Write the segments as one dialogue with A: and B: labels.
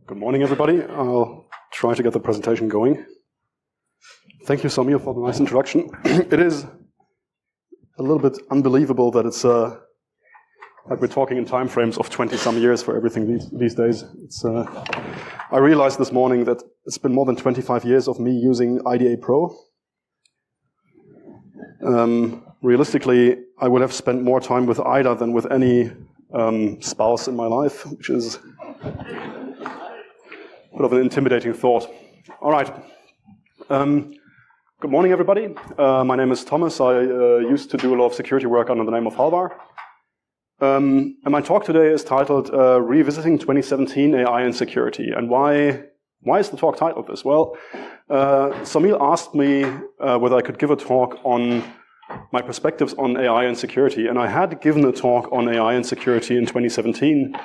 A: Good morning, everybody. I'll try to get the presentation going. Thank you, Samir, for the nice introduction. It is a little bit unbelievable that it's like we're talking in time frames of 20-some years for everything these days. I realized this morning that it's been more than 25 years of me using IDA Pro. Realistically, I would have spent more time with IDA than with any spouse in my life, which is a bit of an intimidating thought. All right. Good morning, everybody. My name is Thomas. I used to do a lot of security work under the name of Halvar. And my talk today is titled Revisiting 2017 AI and Security. And why is the talk titled this? Well, Samir asked me whether I could give a talk on my perspectives on AI and security. And I had given a talk on AI and security in 2017,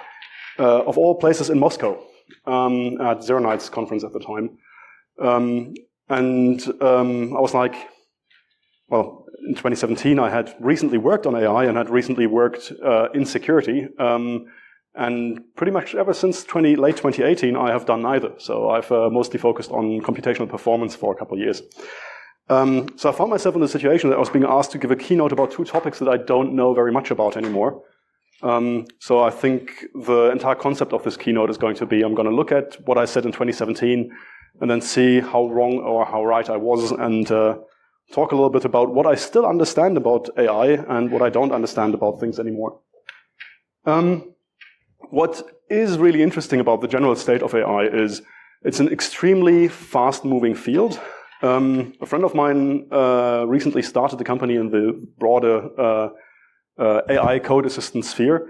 A: of all places in Moscow, at ZeroNights conference at the time. I was like, well, in 2017, I had recently worked on AI and had recently worked in security. And pretty much ever since late 2018, I have done neither. So I've mostly focused on computational performance for a couple of years. So I found myself in the situation that I was being asked to give a keynote about two topics that I don't know very much about anymore. So I think the entire concept of this keynote is going to be, I'm going to look at what I said in 2017 and then see how wrong or how right I was, and talk a little bit about what I still understand about AI and what I don't understand about things anymore. What is really interesting about the general state of AI is it's an extremely fast-moving field. A friend of mine recently started the company in the broader AI code assistant sphere,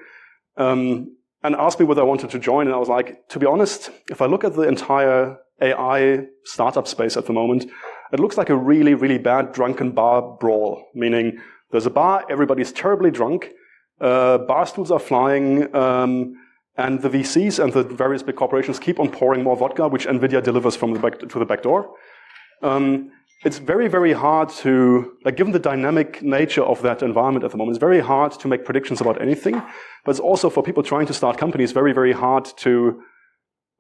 A: and asked me whether I wanted to join, and I was like, to be honest, if I look at the entire AI startup space at the moment, it looks like a really, really bad drunken bar brawl, meaning there's a bar, everybody's terribly drunk, bar stools are flying, and the VCs and the various big corporations keep on pouring more vodka, which NVIDIA delivers from the back to the back door. It's very, very hard to, like, given the dynamic nature of that environment at the moment, it's very hard to make predictions about anything. But it's also, for people trying to start companies, very, very hard to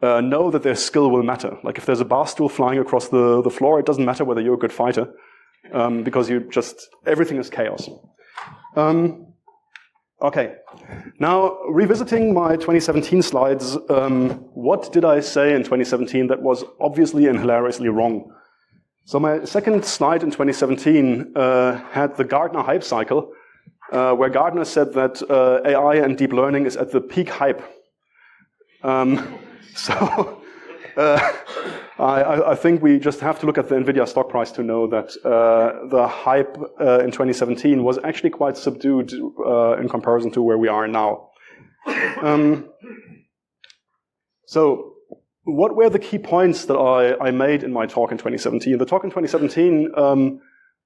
A: know that their skill will matter. Like, if there's a bar stool flying across the floor, it doesn't matter whether you're a good fighter, because everything is chaos. Okay. Now, revisiting my 2017 slides, what did I say in 2017 that was obviously and hilariously wrong? So my second slide in 2017 had the Gartner hype cycle, where Gartner said that AI and deep learning is at the peak hype. I think we just have to look at the NVIDIA stock price to know that the hype in 2017 was actually quite subdued in comparison to where we are now. So what were the key points that I made in my talk in 2017? The talk in 2017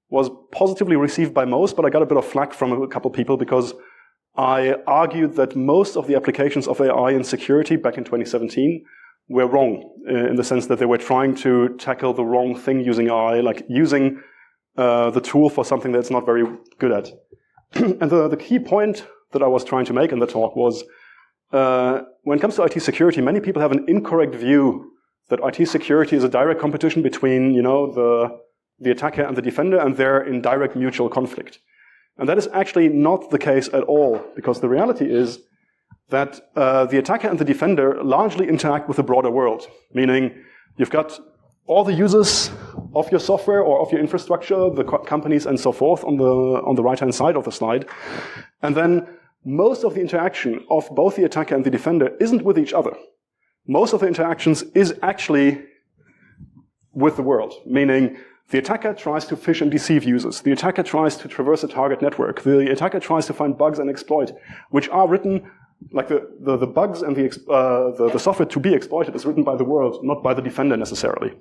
A: was positively received by most, but I got a bit of flack from a couple people because I argued that most of the applications of AI in security back in 2017 were wrong, in the sense that they were trying to tackle the wrong thing using AI, like using the tool for something that's not very good at. And the key point that I was trying to make in the talk was, when it comes to IT security, many people have an incorrect view that IT security is a direct competition between, the attacker and the defender, and they're in direct mutual conflict. And that is actually not the case at all, because the reality is that the attacker and the defender largely interact with the broader world, meaning you've got all the users of your software or of your infrastructure, the companies and so forth on the right-hand side of the slide, and then most of the interaction of both the attacker and the defender isn't with each other. Most of the interactions is actually with the world, meaning the attacker tries to phish and deceive users. The attacker tries to traverse a target network. The attacker tries to find bugs and exploit, which are written, like the bugs and the software to be exploited is written by the world, not by the defender necessarily.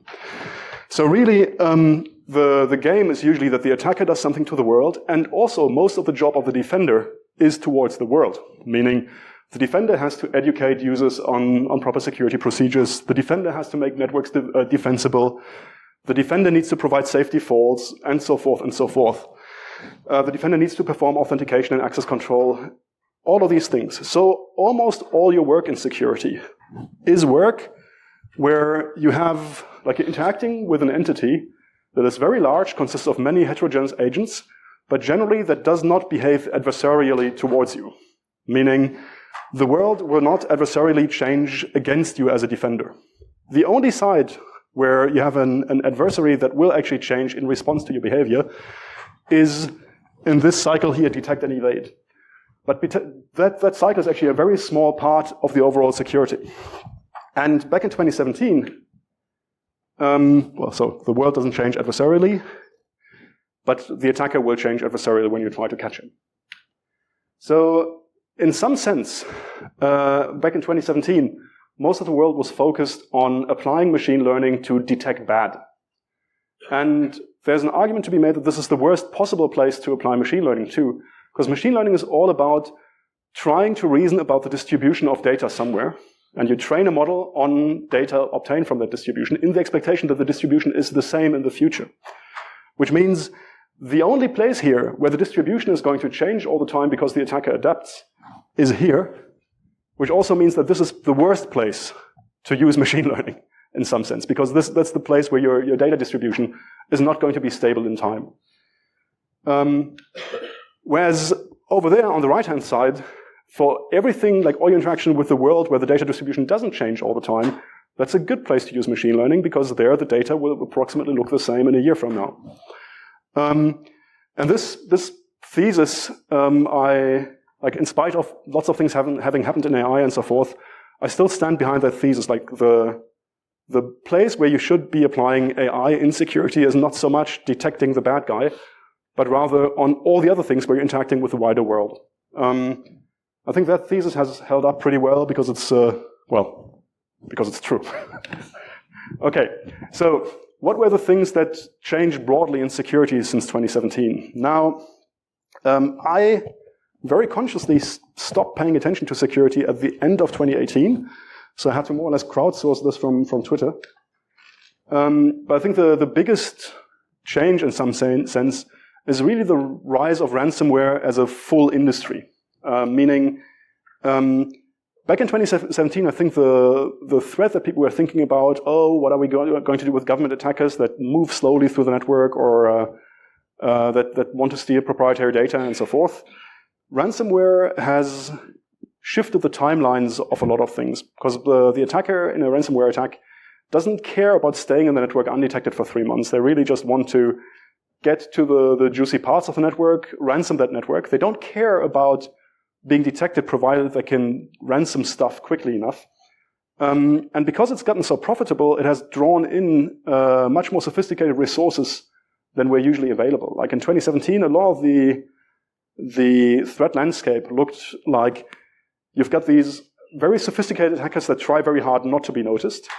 A: So really, the game is usually that the attacker does something to the world, and also most of the job of the defender is towards the world, meaning the defender has to educate users on proper security procedures. The defender has to make networks defensible. The defender needs to provide safe defaults, and so forth and so forth. The defender needs to perform authentication and access control, all of these things. So almost all your work in security is work where you have, like, you're interacting with an entity that is very large, consists of many heterogeneous agents, but generally that does not behave adversarially towards you. Meaning, the world will not adversarially change against you as a defender. The only side where you have an adversary that will actually change in response to your behavior is in this cycle here, detect and evade. But that cycle is actually a very small part of the overall security. And back in 2017, so the world doesn't change adversarially, but the attacker will change adversarially when you try to catch him. So in some sense, back in 2017, most of the world was focused on applying machine learning to detect bad. And there's an argument to be made that this is the worst possible place to apply machine learning to, because machine learning is all about trying to reason about the distribution of data somewhere, and you train a model on data obtained from that distribution in the expectation that the distribution is the same in the future. Which means the only place here where the distribution is going to change all the time because the attacker adapts is here, which also means that this is the worst place to use machine learning in some sense, because that's the place where your data distribution is not going to be stable in time. Whereas over there on the right-hand side, for everything, like all your interaction with the world where the data distribution doesn't change all the time, that's a good place to use machine learning, because there the data will approximately look the same in a year from now. And this thesis, in spite of lots of things having happened in AI and so forth, I still stand behind that thesis. Like the place where you should be applying AI in security is not so much detecting the bad guy, but rather on all the other things where you're interacting with the wider world. I think that thesis has held up pretty well because it's because it's true. Okay, so what were the things that changed broadly in security since 2017? Now, I very consciously stopped paying attention to security at the end of 2018, so I had to more or less crowdsource this from Twitter. But I think the biggest change in some sense is really the rise of ransomware as a full industry. Meaning, back in 2017, I think the threat that people were thinking about, what are we going to do with government attackers that move slowly through the network, or that want to steal proprietary data and so forth. Ransomware has shifted the timelines of a lot of things, because the attacker in a ransomware attack doesn't care about staying in the network undetected for 3 months. They really just want to get to the juicy parts of the network, ransom that network. They don't care about being detected, provided they can ransom stuff quickly enough. And because it's gotten so profitable, it has drawn in much more sophisticated resources than were usually available. Like in 2017, a lot of the threat landscape looked like you've got these very sophisticated hackers that try very hard not to be noticed,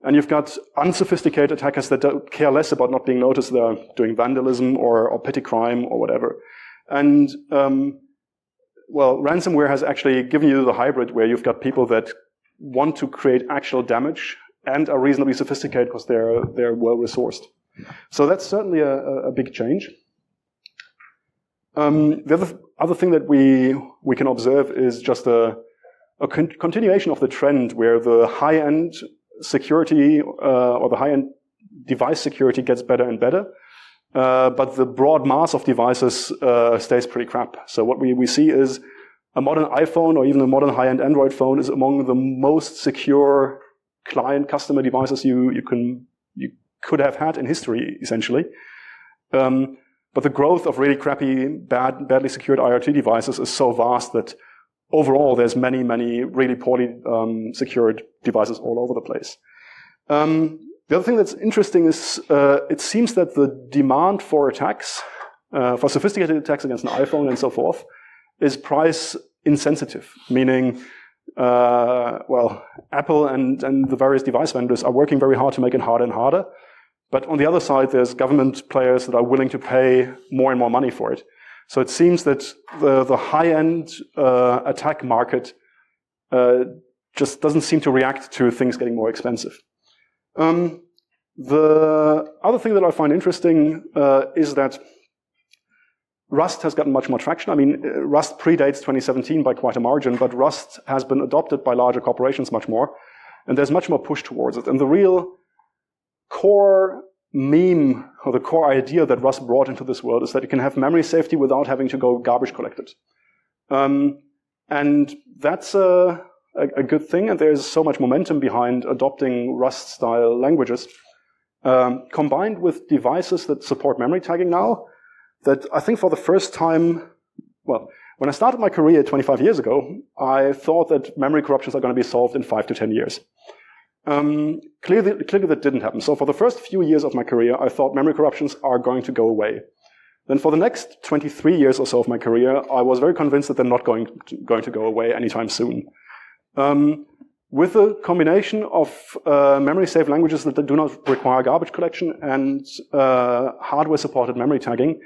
A: and you've got unsophisticated attackers that don't care less about not being noticed. They're doing vandalism or petty crime or whatever. And ransomware has actually given you the hybrid where you've got people that want to create actual damage and are reasonably sophisticated because they're well resourced. So that's certainly a big change. The other thing that we can observe is just a continuation of the trend where the high-end security or the high-end device security gets better and better, but the broad mass of devices stays pretty crap. So what we see is a modern iPhone or even a modern high-end Android phone is among the most secure client customer devices you could have had in history, essentially. But the growth of really crappy, badly secured IoT devices is so vast that overall there's many, many really poorly secured devices all over the place. The other thing that's interesting is it seems that the demand for attacks, for sophisticated attacks against an iPhone and so forth, is price insensitive, meaning Apple and the various device vendors are working very hard to make it harder and harder. But on the other side, there's government players that are willing to pay more and more money for it. So it seems that the high-end attack market just doesn't seem to react to things getting more expensive. The other thing that I find interesting is that Rust has gotten much more traction. I mean, Rust predates 2017 by quite a margin, but Rust has been adopted by larger corporations much more. And there's much more push towards it. And the real core meme, or the core idea that Rust brought into this world, is that you can have memory safety without having to go garbage collect it. And that's a good thing, and there's so much momentum behind adopting Rust-style languages, combined with devices that support memory tagging now, that I think for the first time, well, when I started my career 25 years ago, I thought that memory corruptions are going to be solved in 5 to 10 years. Clearly that didn't happen. So for the first few years of my career, I thought memory corruptions are going to go away. Then for the next 23 years or so of my career, I was very convinced that they're not going to go away anytime soon. With a combination of memory-safe languages that do not require garbage collection and hardware-supported memory tagging,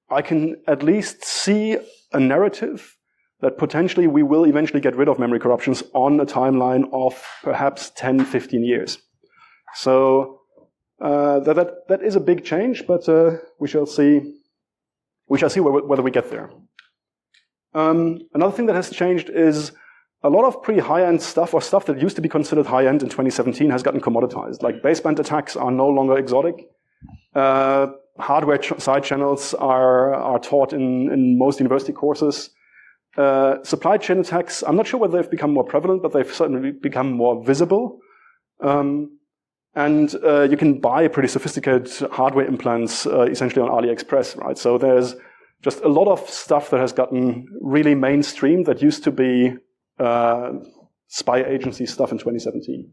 A: I can at least see a narrative that potentially we will eventually get rid of memory corruptions on a timeline of perhaps 10, 15 years. So that is a big change, but we shall see. We shall see whether we get there. Another thing that has changed is a lot of pretty high-end stuff, or stuff that used to be considered high-end in 2017, has gotten commoditized. Like baseband attacks are no longer exotic. Hardware side channels are taught in most university courses. Supply chain attacks, I'm not sure whether they've become more prevalent, but they've certainly become more visible. And you can buy pretty sophisticated hardware implants essentially on AliExpress, right? So there's just a lot of stuff that has gotten really mainstream that used to be spy agency stuff in 2017.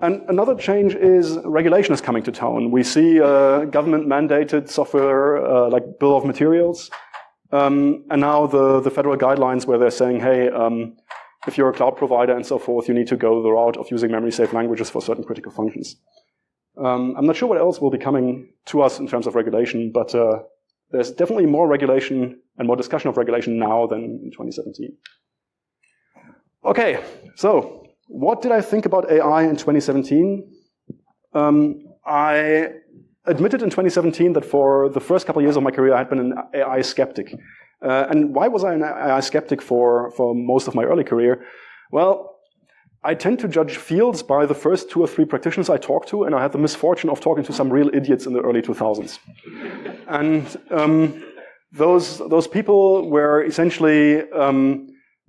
A: And another change is regulation is coming to town. We see government-mandated software like bill of materials, and now the federal guidelines where they're saying, hey, if you're a cloud provider and so forth, you need to go the route of using memory-safe languages for certain critical functions. I'm not sure what else will be coming to us in terms of regulation, but there's definitely more regulation and more discussion of regulation now than in 2017. Okay, so what did I think about AI in 2017? I admitted in 2017 that for the first couple of years of my career, I had been an AI skeptic. And why was I an AI skeptic for most of my early career? Well, I tend to judge fields by the first 2 or 3 practitioners I talked to, and I had the misfortune of talking to some real idiots in the early 2000s. And those people were essentially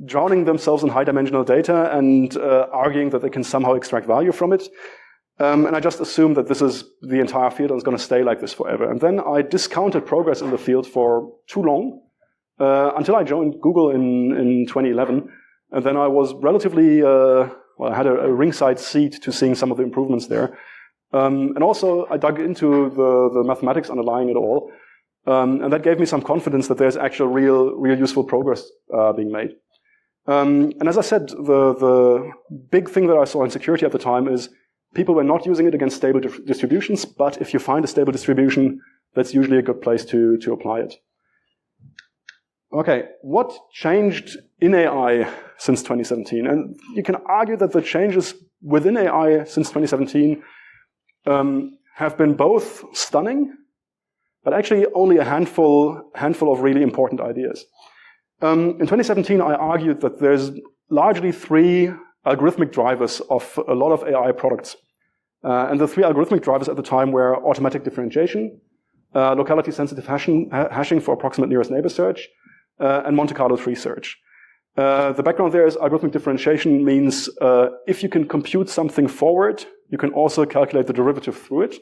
A: drowning themselves in high-dimensional data and arguing that they can somehow extract value from it. And I just assumed that this is the entire field and it's going to stay like this forever. And then I discounted progress in the field for too long, until I joined Google in 2011. And then I was relatively, I had a ringside seat to seeing some of the improvements there. And also I dug into the mathematics underlying it all. And that gave me some confidence that there's actual real useful progress being made. And as I said, the big thing that I saw in security at the time is people were not using it against stable distributions, but if you find a stable distribution, that's usually a good place to apply it. Okay, what changed in AI since 2017? And you can argue that the changes within AI since 2017 have been both stunning, but actually only a handful of really important ideas. In 2017, I argued that there's largely 3 algorithmic drivers of a lot of AI products. And the 3 algorithmic drivers at the time were automatic differentiation, locality-sensitive hashing for approximate nearest neighbor search, and Monte Carlo tree search. The background there is algorithmic differentiation means if you can compute something forward, you can also calculate the derivative through it.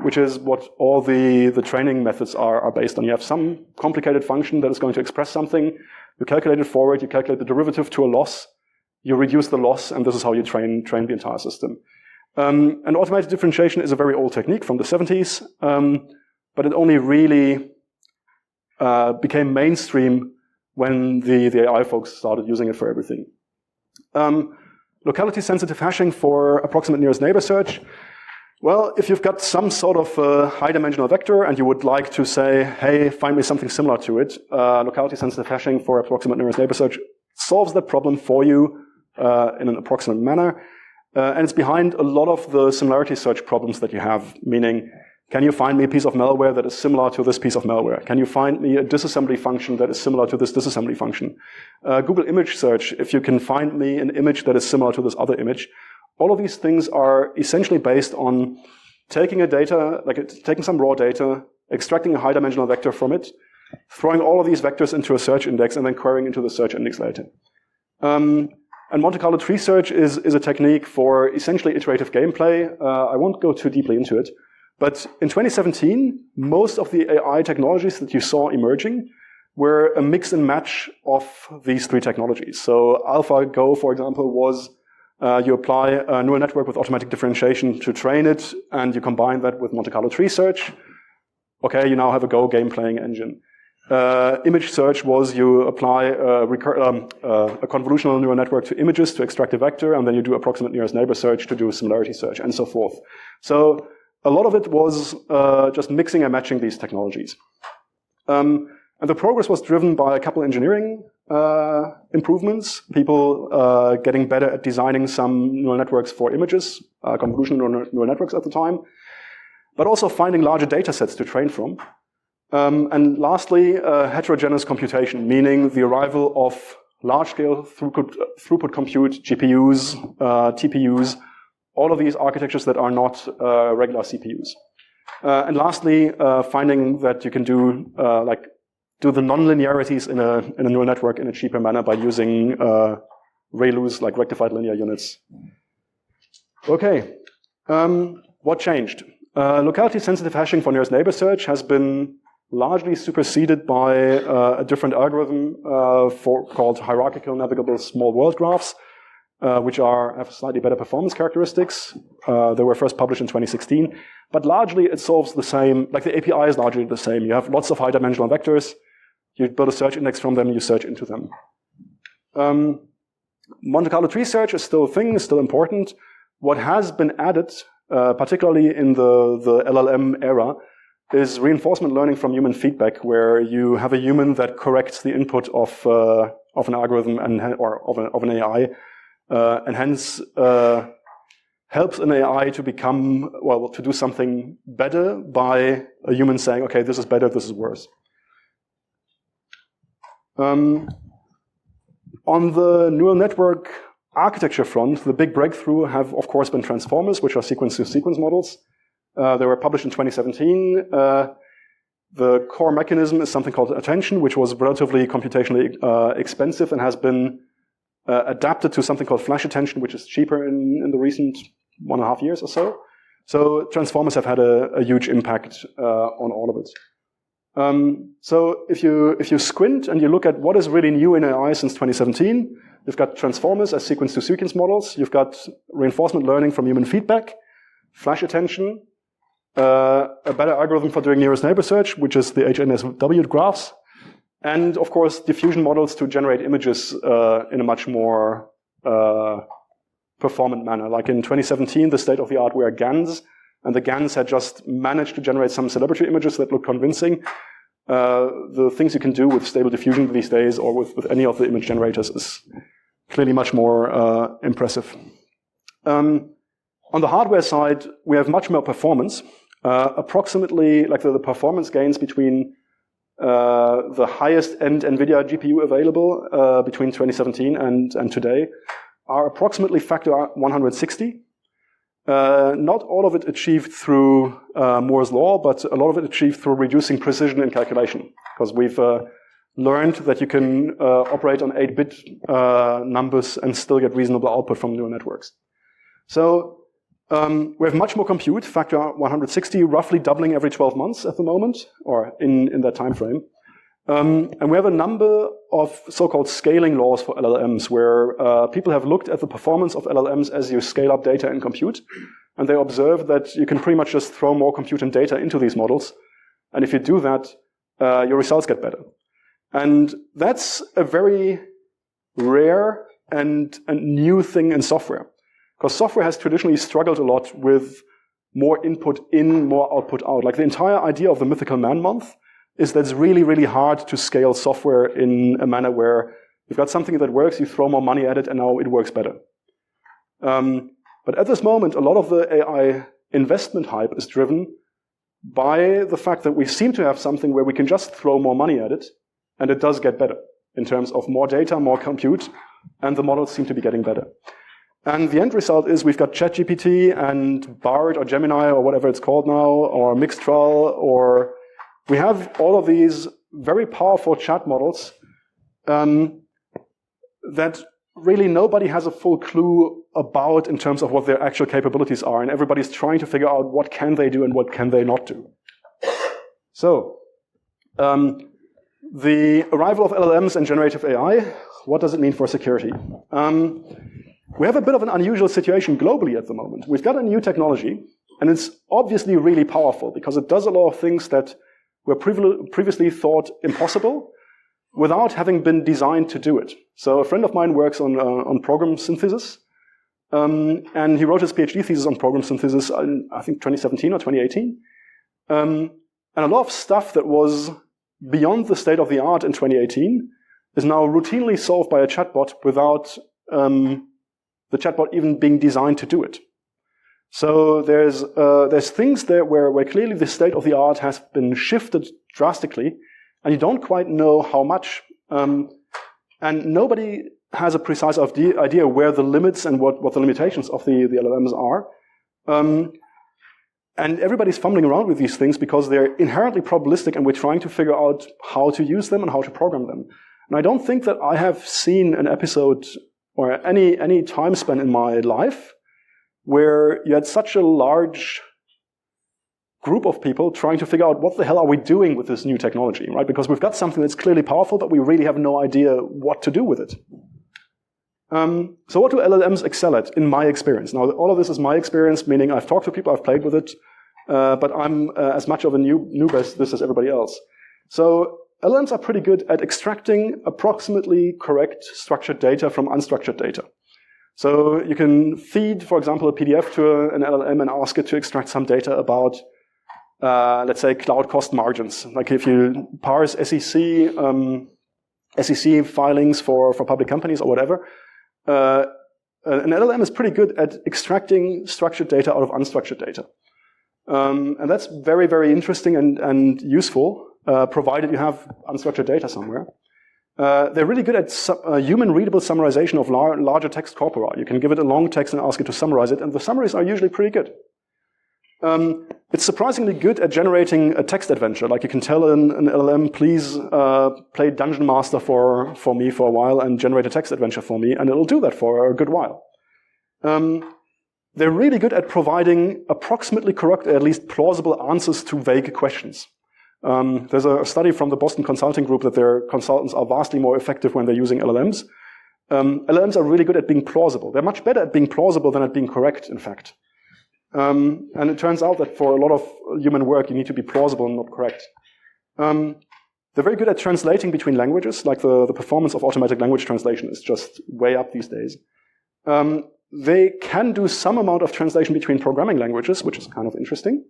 A: Which is what all the training methods are based on. You have some complicated function that is going to express something. You calculate it forward, you calculate the derivative to a loss, you reduce the loss, and this is how you train the entire system. And automated differentiation is a very old technique from the 70s, but it only really became mainstream when the AI folks started using it for everything. Locality-sensitive hashing for approximate nearest neighbor search. Well, if you've got some sort of high-dimensional vector and you would like to say, hey, find me something similar to it, locality-sensitive hashing for approximate nearest neighbor search solves that problem for you in an approximate manner. And it's behind a lot of the similarity search problems that you have, meaning Can you find me a piece of malware that is similar to this piece of malware? Can you find me a disassembly function that is similar to this disassembly function? Google image search, if you can find me an image that is similar to this other image. All of these things are essentially based on taking taking some raw data, extracting a high-dimensional vector from it, throwing all of these vectors into a search index, and then querying into the search index later. And Monte Carlo tree search is a technique for essentially iterative gameplay. I won't go too deeply into it. But in 2017, most of the AI technologies that you saw emerging were a mix and match of these three technologies. So AlphaGo, for example, was you apply a neural network with automatic differentiation to train it, and you combine that with Monte Carlo tree search. Okay, you now have a Go game-playing engine. Image search was you apply a convolutional neural network to images to extract a vector, and then you do approximate nearest neighbor search to do similarity search, and so forth. So a lot of it was just mixing and matching these technologies. And the progress was driven by a couple engineering improvements, people getting better at designing some neural networks for images, convolutional neural networks at the time, but also finding larger data sets to train from. And lastly, heterogeneous computation, meaning the arrival of large-scale throughput compute, GPUs, TPUs, all of these architectures that are not regular CPUs. And lastly, finding that you can do the nonlinearities in a neural network in a cheaper manner by using ReLUs, like rectified linear units. Okay, what changed? Locality-sensitive hashing for nearest neighbor search has been largely superseded by a different algorithm called hierarchical navigable small world graphs, which have slightly better performance characteristics. They were first published in 2016. But largely it solves the same, like the API is largely the same. You have lots of high-dimensional vectors. You build a search index from them, you search into them. Monte Carlo tree search is still a thing, is still important. What has been added, particularly in the LLM era, is reinforcement learning from human feedback, where you have a human that corrects the input of an algorithm or of an AI, and hence helps an AI to to do something better by a human saying, okay, this is better, this is worse. On the neural network architecture front, the big breakthrough have, of course, been transformers, which are sequence-to-sequence models. They were published in 2017. The core mechanism is something called attention, which was relatively computationally expensive and has been adapted to something called flash attention, which is cheaper in the recent 1.5 years or so. So transformers have had a huge impact on all of it. So if you squint and you look at what is really new in AI since 2017, you've got transformers as sequence-to-sequence models. You've got reinforcement learning from human feedback, flash attention, a better algorithm for doing nearest neighbor search, which is the HNSW graphs, and of course diffusion models to generate images in a much more performant manner. Like in 2017, the state of the art were GANs, and the GANs had just managed to generate some celebrity images that look convincing. The things you can do with stable diffusion these days, or with any of the image generators, is clearly much more impressive. On the hardware side, we have much more performance. Approximately, like the performance gains between the highest end NVIDIA GPU available between 2017 and today are approximately factor 160. Not all of it achieved through Moore's law, but a lot of it achieved through reducing precision in calculation. Because we've learned that you can operate on 8-bit numbers and still get reasonable output from neural networks. So we have much more compute, factor 160, roughly doubling every 12 months at the moment, or in that time frame. And we have a number of so-called scaling laws for LLMs, where people have looked at the performance of LLMs as you scale up data and compute, and they observe that you can pretty much just throw more compute and data into these models, and if you do that, your results get better. And that's a very rare and new thing in software, because software has traditionally struggled a lot with more input in, more output out. Like the entire idea of the mythical man month is that it's really, really hard to scale software in a manner where you've got something that works, you throw more money at it, and now it works better. But at this moment, a lot of the AI investment hype is driven by the fact that we seem to have something where we can just throw more money at it, and it does get better in terms of more data, more compute, and the models seem to be getting better. And the end result is we've got ChatGPT and Bard or Gemini or whatever it's called now, or Mixtral, or we have all of these very powerful chat models that really nobody has a full clue about in terms of what their actual capabilities are, and everybody's trying to figure out what can they do and what can they not do. So, the arrival of LLMs and generative AI, what does it mean for security? We have a bit of an unusual situation globally at the moment. We've got a new technology, and it's obviously really powerful because it does a lot of things that were previously thought impossible without having been designed to do it. So a friend of mine works on program synthesis, and he wrote his PhD thesis on program synthesis in, I think, 2017 or 2018. And a lot of stuff that was beyond the state of the art in 2018 is now routinely solved by a chatbot without the chatbot even being designed to do it. So there's things there where clearly the state of the art has been shifted drastically, and you don't quite know how much. And nobody has a precise idea where the limits and what the limitations of the LLMs are. And everybody's fumbling around with these things because they're inherently probabilistic, and we're trying to figure out how to use them and how to program them. And I don't think that I have seen an episode or any time spent in my life where you had such a large group of people trying to figure out what the hell are we doing with this new technology, right? Because we've got something that's clearly powerful, but we really have no idea what to do with it. So what do LLMs excel at, in my experience? Now, all of this is my experience, meaning I've talked to people, I've played with it, but I'm as much of a noob as this as everybody else. So LLMs are pretty good at extracting approximately correct structured data from unstructured data. So you can feed, for example, a PDF to an LLM and ask it to extract some data about, let's say, cloud cost margins. Like if you parse SEC filings for public companies or whatever, an LLM is pretty good at extracting structured data out of unstructured data. And that's very, very interesting and useful, provided you have unstructured data somewhere. They're really good at human-readable summarization of larger text corpora. You can give it a long text and ask it to summarize it, and the summaries are usually pretty good. It's surprisingly good at generating a text adventure. Like you can tell an LLM, please play Dungeon Master for me for a while and generate a text adventure for me, and it'll do that for a good while. They're really good at providing approximately correct, at least plausible answers to vague questions. There's a study from the Boston Consulting Group that their consultants are vastly more effective when they're using LLMs. LLMs are really good at being plausible. They're much better at being plausible than at being correct, in fact. And it turns out that for a lot of human work, you need to be plausible and not correct. They're very good at translating between languages, like the performance of automatic language translation is just way up these days. They can do some amount of translation between programming languages, which is kind of interesting.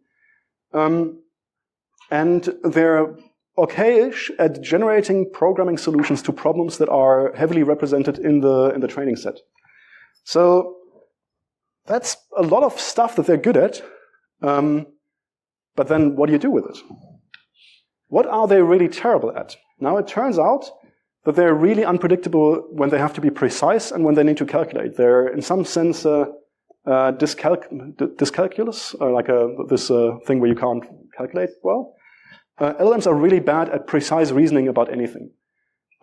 A: And they're okay-ish at generating programming solutions to problems that are heavily represented in the training set. So that's a lot of stuff that they're good at. But then what do you do with it? What are they really terrible at? Now, it turns out that they're really unpredictable when they have to be precise and when they need to calculate. They're, in some sense, dyscalculus, like this thing where you can't calculate well. LLMs are really bad at precise reasoning about anything.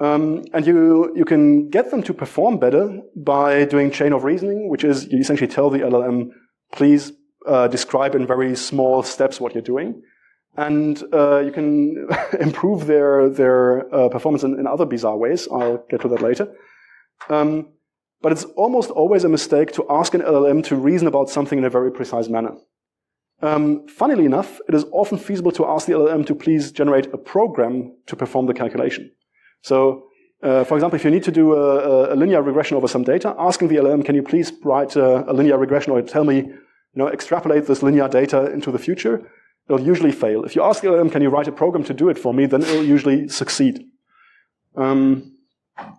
A: And you can get them to perform better by doing chain of reasoning, which is you essentially tell the LLM, please describe in very small steps what you're doing. And you can improve their performance in other bizarre ways. I'll get to that later. But it's almost always a mistake to ask an LLM to reason about something in a very precise manner. Funnily enough, it is often feasible to ask the LLM to please generate a program to perform the calculation. So, for example, if you need to do a linear regression over some data, asking the LLM, can you please write a linear regression or tell me, extrapolate this linear data into the future, it'll usually fail. If you ask the LLM, can you write a program to do it for me, then it'll usually succeed.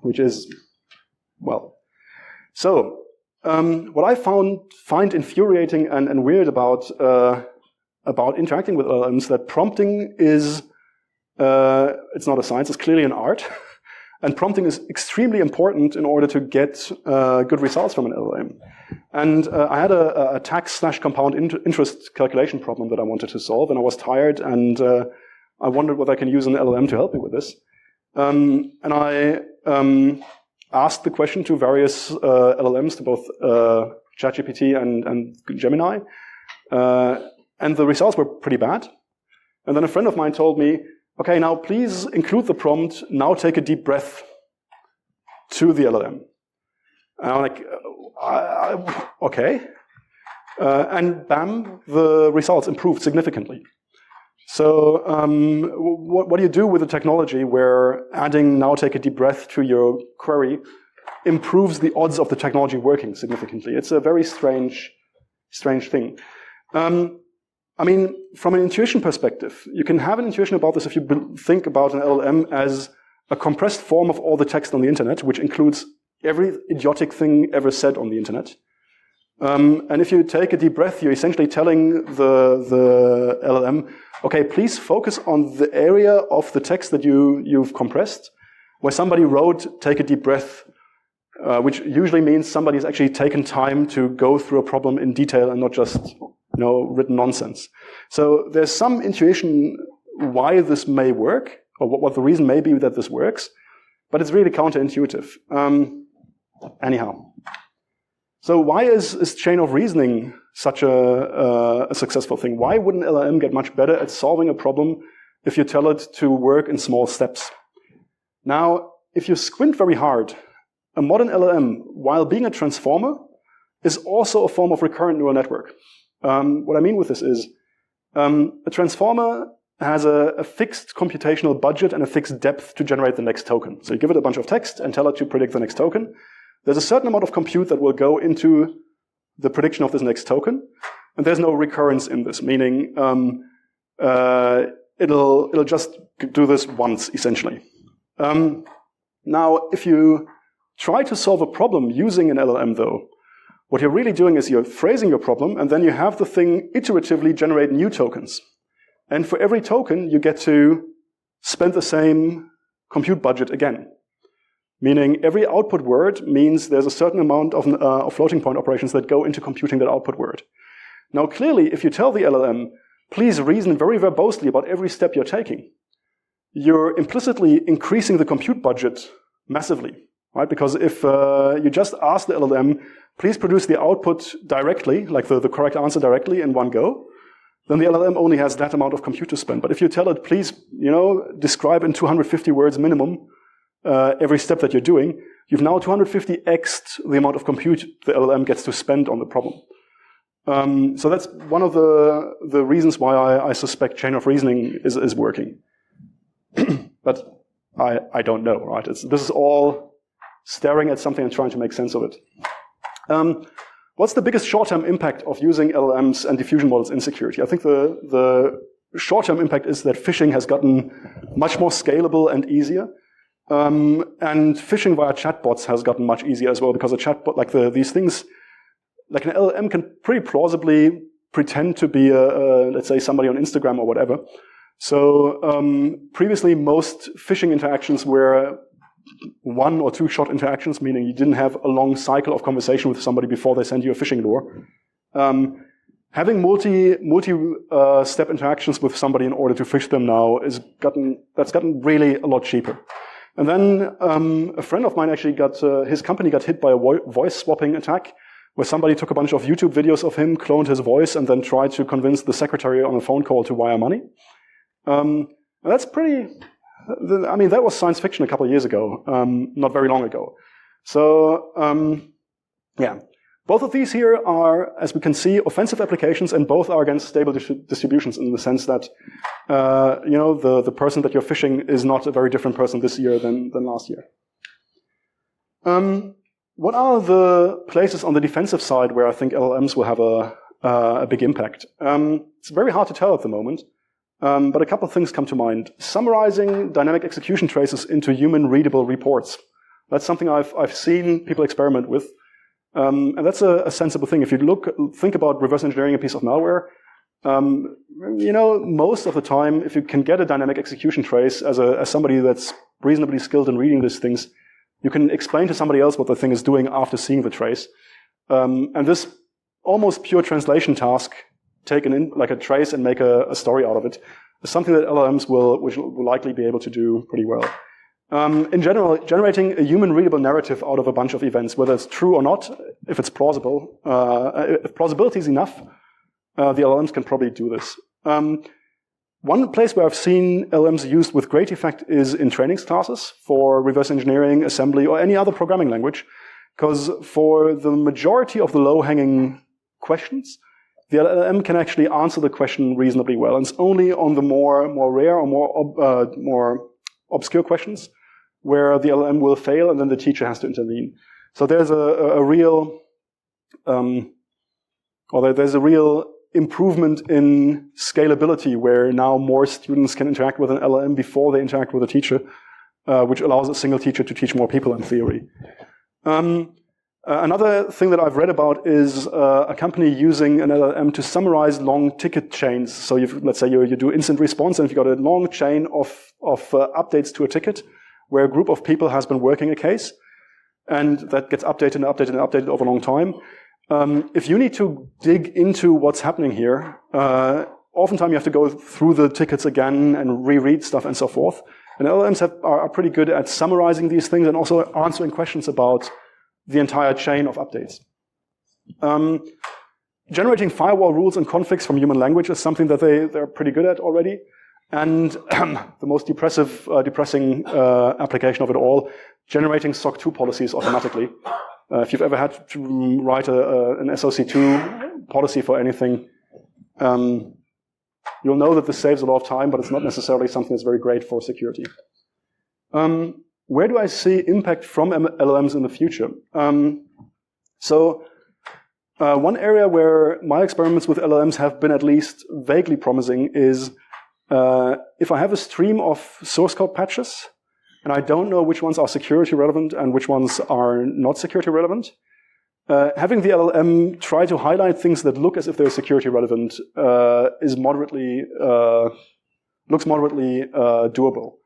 A: Which is, well. So, what I find infuriating and weird about about interacting with LLMs that prompting is, it's not a science, it's clearly an art. And prompting is extremely important in order to get good results from an LLM. And I had a tax/compound interest calculation problem that I wanted to solve, and I was tired, and I wondered whether I can use an LLM to help me with this. And I asked the question to various LLMs, to both ChatGPT and Gemini, and the results were pretty bad. And then a friend of mine told me, okay, now please include the prompt, now take a deep breath, to the LLM. And I'm like, okay. And bam, the results improved significantly. So what do you do with a technology where adding now take a deep breath to your query improves the odds of the technology working significantly? It's a very strange thing. I mean, from an intuition perspective, you can have an intuition about this if you think about an LLM as a compressed form of all the text on the internet, which includes every idiotic thing ever said on the internet. And if you take a deep breath, you're essentially telling the LLM, okay, please focus on the area of the text that you've compressed, where somebody wrote, take a deep breath, which usually means somebody's actually taken time to go through a problem in detail and not just written nonsense. So there's some intuition why this may work, or what the reason may be that this works, but it's really counterintuitive. Anyhow. So why is chain of reasoning such a successful thing? Why would an LLM get much better at solving a problem if you tell it to work in small steps? Now, if you squint very hard, a modern LLM, while being a transformer, is also a form of recurrent neural network. What I mean with this is, a transformer has a fixed computational budget and a fixed depth to generate the next token. So you give it a bunch of text and tell it to predict the next token. There's a certain amount of compute that will go into the prediction of this next token, and there's no recurrence in this, meaning it'll just do this once, essentially. Now, if you try to solve a problem using an LLM, though, what you're really doing is you're phrasing your problem, and then you have the thing iteratively generate new tokens. And for every token, you get to spend the same compute budget again. Meaning every output word means there's a certain amount of floating point operations that go into computing that output word. Now, clearly, if you tell the LLM, please reason very verbosely about every step you're taking, you're implicitly increasing the compute budget massively, right? Because if you just ask the LLM, please produce the output directly, like the correct answer directly in one go, then the LLM only has that amount of compute to spend. But if you tell it, please, describe in 250 words minimum every step that you're doing, you've now 250x'd the amount of compute the LLM gets to spend on the problem. So that's one of the reasons why I suspect chain of reasoning is working. But I don't know, right? This is all staring at something and trying to make sense of it. What's the biggest short-term impact of using LLMs and diffusion models in security? I think the short-term impact is that phishing has gotten much more scalable and easier. And phishing via chatbots has gotten much easier as well, because a chatbot, like these things, like an LLM can pretty plausibly pretend to be let's say somebody on Instagram or whatever. So previously most phishing interactions were 1 or 2 shot interactions, meaning you didn't have a long cycle of conversation with somebody before they send you a phishing lure. Having multi-step interactions with somebody in order to phish them now that's gotten really a lot cheaper. And then a friend of mine actually his company got hit by a voice swapping attack, where somebody took a bunch of YouTube videos of him, cloned his voice, and then tried to convince the secretary on a phone call to wire money. That's pretty. I mean, that was science fiction a couple of years ago, not very long ago. So, yeah. Both of these here are, as we can see, offensive applications, and both are against stable distributions in the sense that, the person that you're phishing is not a very different person this year than last year. What are the places on the defensive side where I think LLMs will have a big impact? It's very hard to tell at the moment. But a couple of things come to mind. Summarizing dynamic execution traces into human-readable reports. That's something I've seen people experiment with. And that's a sensible thing. If you think about reverse engineering a piece of malware, Most of the time, if you can get a dynamic execution trace as somebody that's reasonably skilled in reading these things, you can explain to somebody else what the thing is doing after seeing the trace. And this almost pure translation task, taken in like a trace and make a story out of it, is something that LLMs will likely be able to do pretty well. In general, generating a human-readable narrative out of a bunch of events, whether it's true or not, if it's plausible, if plausibility is enough, the LLMs can probably do this. One place where I've seen LLMs used with great effect is in training classes for reverse engineering, assembly, or any other programming language. Because for the majority of the low-hanging questions, the LLM can actually answer the question reasonably well. And it's only on the more rare or more obscure questions where the LLM will fail and then the teacher has to intervene. So there's a real improvement in scalability where now more students can interact with an LLM before they interact with a teacher, which allows a single teacher to teach more people in theory. Another thing that I've read about is a company using an LLM to summarize long ticket chains. So let's say you do instant response, and if you've got a long chain of updates to a ticket where a group of people has been working a case, and that gets updated and updated and updated over a long time. If you need to dig into what's happening here, oftentimes you have to go through the tickets again and reread stuff and so forth. And LLMs are pretty good at summarizing these things and also answering questions about the entire chain of updates. Generating firewall rules and configs from human language is something that they're pretty good at already. And the most depressing application of it all, generating SOC 2 policies automatically. If you've ever had to write an SOC 2 policy for anything, you'll know that this saves a lot of time, but it's not necessarily something that's very great for security. Where do I see impact from LLMs in the future? One area where my experiments with LLMs have been at least vaguely promising is if I have a stream of source code patches, and I don't know which ones are security relevant and which ones are not security relevant, having the LLM try to highlight things that look as if they're security relevant looks moderately doable.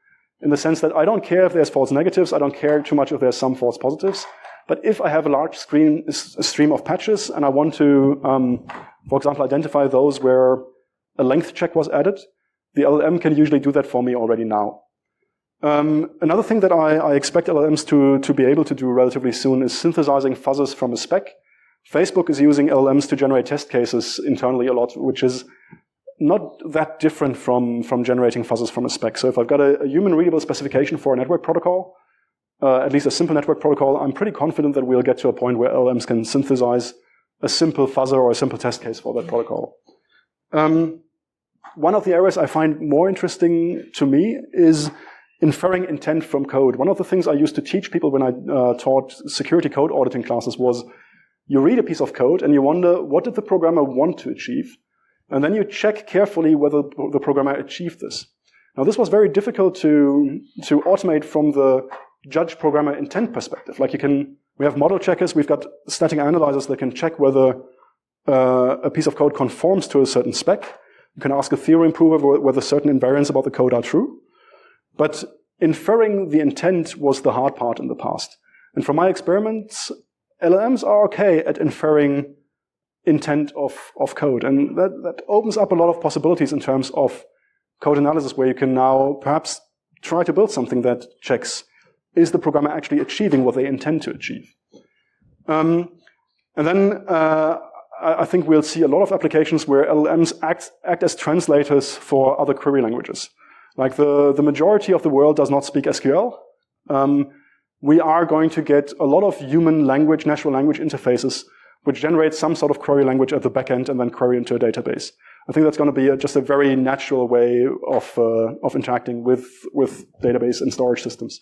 A: In the sense that I don't care if there's false negatives, I don't care too much if there's some false positives, but if I have a large stream of patches and I want to, for example, identify those where a length check was added, the LLM can usually do that for me already now. Another thing that I expect LLMs to be able to do relatively soon is synthesizing fuzzes from a spec. Facebook is using LLMs to generate test cases internally a lot, which is not that different from generating fuzzes from a spec. So if I've got a human-readable specification for a network protocol, at least a simple network protocol, I'm pretty confident that we'll get to a point where LLMs can synthesize a simple fuzzer or a simple test case for that protocol. One of the areas I find more interesting to me is inferring intent from code. One of the things I used to teach people when I taught security code auditing classes was you read a piece of code and you wonder, what did the programmer want to achieve? And then you check carefully whether the programmer achieved this. Now, this was very difficult to automate from the judge programmer intent perspective. Like we have model checkers, we've got static analyzers that can check whether a piece of code conforms to a certain spec. You can ask a theorem prover whether certain invariants about the code are true. But inferring the intent was the hard part in the past. And from my experiments, LLMs are okay at inferring intent of code. And that opens up a lot of possibilities in terms of code analysis, where you can now perhaps try to build something that checks, is the programmer actually achieving what they intend to achieve? And then I think we'll see a lot of applications where LLMs act as translators for other query languages. Like the majority of the world does not speak SQL. We are going to get a lot of human language, natural language interfaces which generate some sort of query language at the back end and then query into a database. I think that's going to be just a very natural way of interacting with database and storage systems.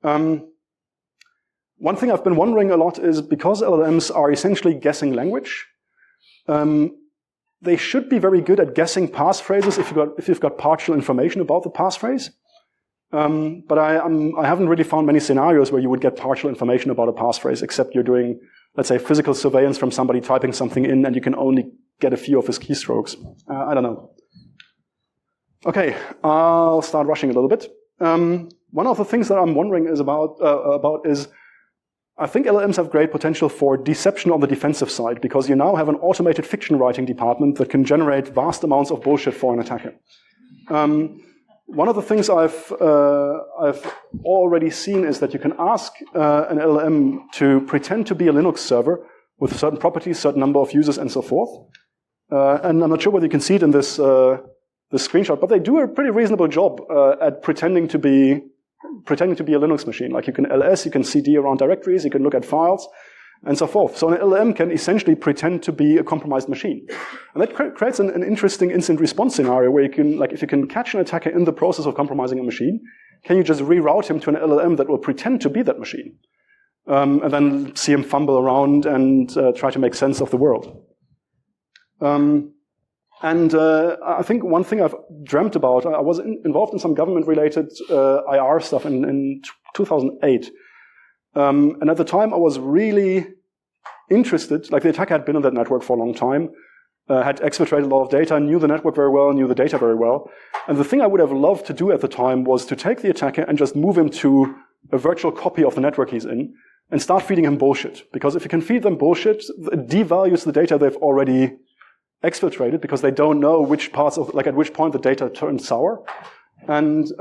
A: One thing I've been wondering a lot is, because LLMs are essentially guessing language, they should be very good at guessing passphrases if you've got partial information about the passphrase. But I haven't really found many scenarios where you would get partial information about a passphrase, except you're doing, let's say, physical surveillance from somebody typing something in, and you can only get a few of his keystrokes. I don't know. Okay, I'll start rushing a little bit. One of the things that I'm wondering is about is I think LLMs have great potential for deception on the defensive side, because you now have an automated fiction writing department that can generate vast amounts of bullshit for an attacker. One of the things I've already seen is that you can ask an LLM to pretend to be a Linux server with certain properties, certain number of users, and so forth. And I'm not sure whether you can see it in this screenshot, but they do a pretty reasonable job at pretending to be a Linux machine. Like you can ls, you can cd around directories, you can look at files, and so forth. So an LLM can essentially pretend to be a compromised machine. And that creates an interesting incident response scenario where you can, like, if you can catch an attacker in the process of compromising a machine, can you just reroute him to an LLM that will pretend to be that machine? And then see him fumble around and try to make sense of the world. I think one thing I've dreamt about, I was involved in some government-related IR stuff in 2008. And at the time, I was really interested, like the attacker had been on that network for a long time, had exfiltrated a lot of data, knew the network very well, knew the data very well. And the thing I would have loved to do at the time was to take the attacker and just move him to a virtual copy of the network he's in and start feeding him bullshit. Because if you can feed them bullshit, it devalues the data they've already exfiltrated, because they don't know which parts of, like at which point the data turns sour. And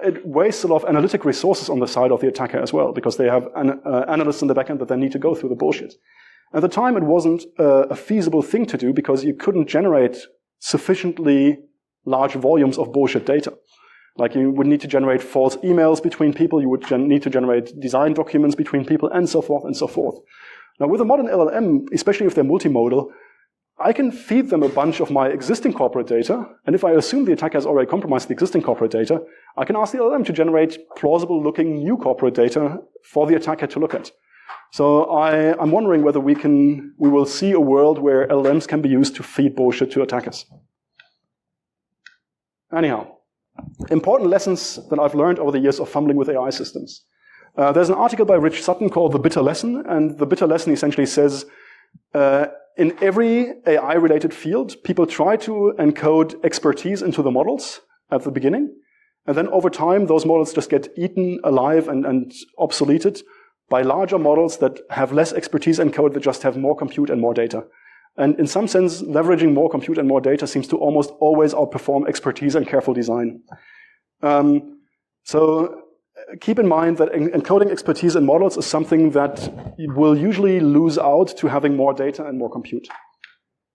A: it wastes a lot of analytic resources on the side of the attacker as well, because they have analysts in the backend that they need to go through the bullshit. At the time, it wasn't a feasible thing to do, because you couldn't generate sufficiently large volumes of bullshit data. Like you would need to generate false emails between people, you would need to generate design documents between people, and so forth and so forth. Now with a modern LLM, especially if they're multimodal, I can feed them a bunch of my existing corporate data, and if I assume the attacker has already compromised the existing corporate data, I can ask the LLM to generate plausible-looking new corporate data for the attacker to look at. So I'm wondering whether we will see a world where LLMs can be used to feed bullshit to attackers. Anyhow, important lessons that I've learned over the years of fumbling with AI systems. There's an article by Rich Sutton called The Bitter Lesson, and the bitter lesson essentially says, in every AI-related field, people try to encode expertise into the models at the beginning, and then over time, those models just get eaten alive and obsoleted by larger models that have less expertise encoded, that just have more compute and more data. And in some sense, leveraging more compute and more data seems to almost always outperform expertise and careful design. So keep in mind that encoding expertise in models is something that will usually lose out to having more data and more compute.